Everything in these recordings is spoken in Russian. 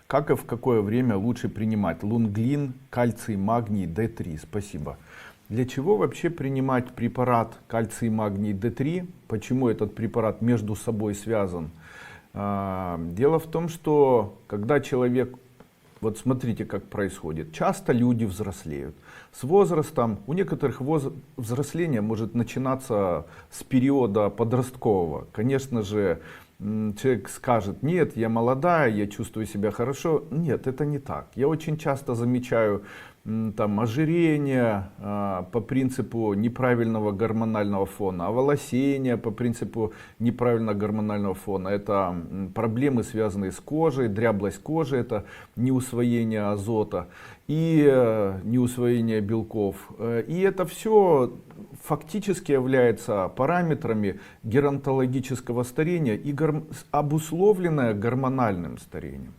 Как и в какое время лучше принимать лунглин, кальций, магний, D3? Спасибо. Для чего вообще принимать препарат кальций, магний, D3? Почему этот препарат между собой связан? Дело в том, что когда человек, вот смотрите, как происходит. Часто люди взрослеют. С возрастом, у некоторых взросление может начинаться с периода подросткового. Конечно же, человек скажет: нет, я молодая, я чувствую себя хорошо. Нет, это не так. Я очень часто замечаю там ожирение по принципу неправильного гормонального фона, оволосение по принципу неправильного гормонального фона. Это проблемы, связанные с кожей, дряблость кожи, это неусвоение азота и неусвоение белков. И это все фактически является параметрами геронтологического старения и обусловленное гормональным старением.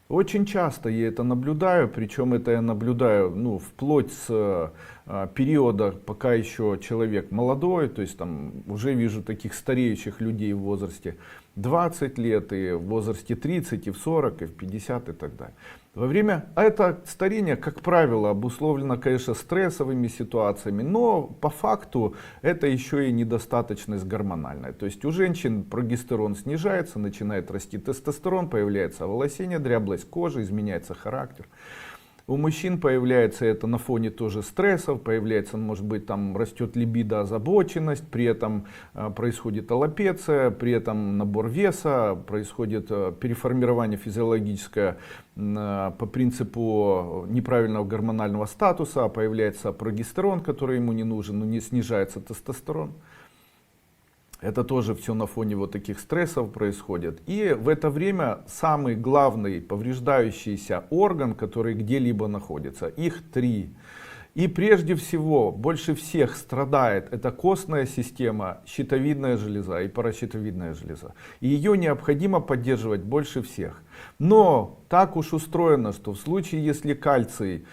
Очень часто я это наблюдаю, причем это я наблюдаю вплоть с периода, пока еще человек молодой, то есть там уже вижу таких стареющих людей в возрасте 20 лет, и в возрасте 30, и в 40, и в 50 и так далее. Это старение, как правило, обусловлено, конечно, стрессовыми ситуациями, но по факту это еще и недостаточность гормональная. То есть у женщин прогестерон снижается, начинает расти тестостерон, появляется оволосение, дряблость кожи, изменяется характер. У мужчин появляется это на фоне тоже стрессов, появляется, может быть, там растет либидо, озабоченность, при этом происходит аллопеция, при этом набор веса, происходит переформирование физиологическое по принципу неправильного гормонального статуса, появляется прогестерон, который ему не нужен, но не снижается тестостерон. Это тоже все на фоне вот таких стрессов происходит. И в это время самый главный повреждающийся орган, который где-либо находится, их три. И прежде всего, больше всех страдает эта костная система, щитовидная железа и паращитовидная железа. И ее необходимо поддерживать больше всех. Но так уж устроено, что в случае, если кальций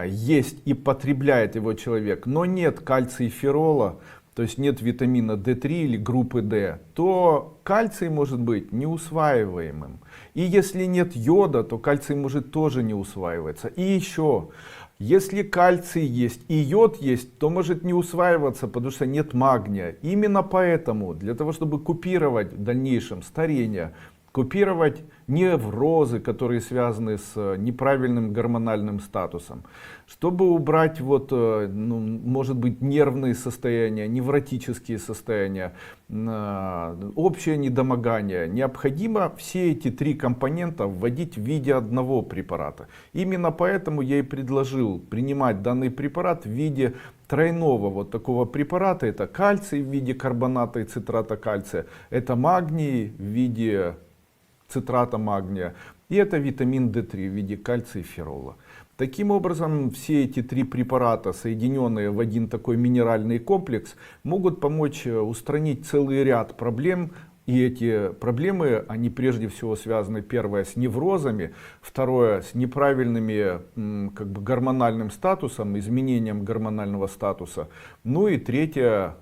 есть и потребляет его человек, но нет кальций-ферола, то есть нет витамина D3 или группы D, то кальций может быть неусваиваемым. И если нет йода, то кальций может тоже не усваиваться. И еще, если кальций есть и йод есть, то может не усваиваться, потому что нет магния. Именно поэтому, для того чтобы купировать в дальнейшем старение, купировать неврозы, которые связаны с неправильным гормональным статусом, чтобы убрать может быть, нервные состояния, невротические состояния, общее недомогание, необходимо все эти три компонента вводить в виде одного препарата. Именно поэтому я и предложил принимать данный препарат в виде тройного вот такого препарата. Это кальций в виде карбоната и цитрата кальция, это магний в виде цитрата магния, и это витамин D3 в виде кальция и ферола. Таким образом, все эти три препарата, соединенные в один такой минеральный комплекс, могут помочь устранить целый ряд проблем. И эти проблемы, они прежде всего связаны, первое, с неврозами, второе, с неправильными гормональным статусом, изменением гормонального статуса, ну и третье,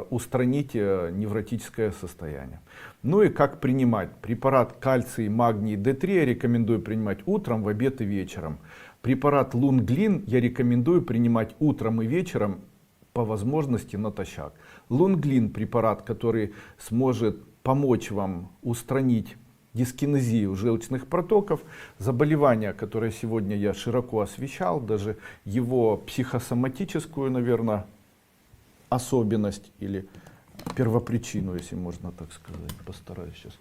устранить невротическое состояние. Ну и как принимать? Препарат кальций, магний, D3 я рекомендую принимать утром, в обед и вечером. Препарат лунглин я рекомендую принимать утром и вечером, по возможности натощак. Лунглин препарат, который сможет помочь вам устранить дискинезию желчных протоков, заболевание, которое сегодня я широко освещал, даже его психосоматическую, наверное, особенность или первопричину, если можно так сказать. Постараюсь сейчас.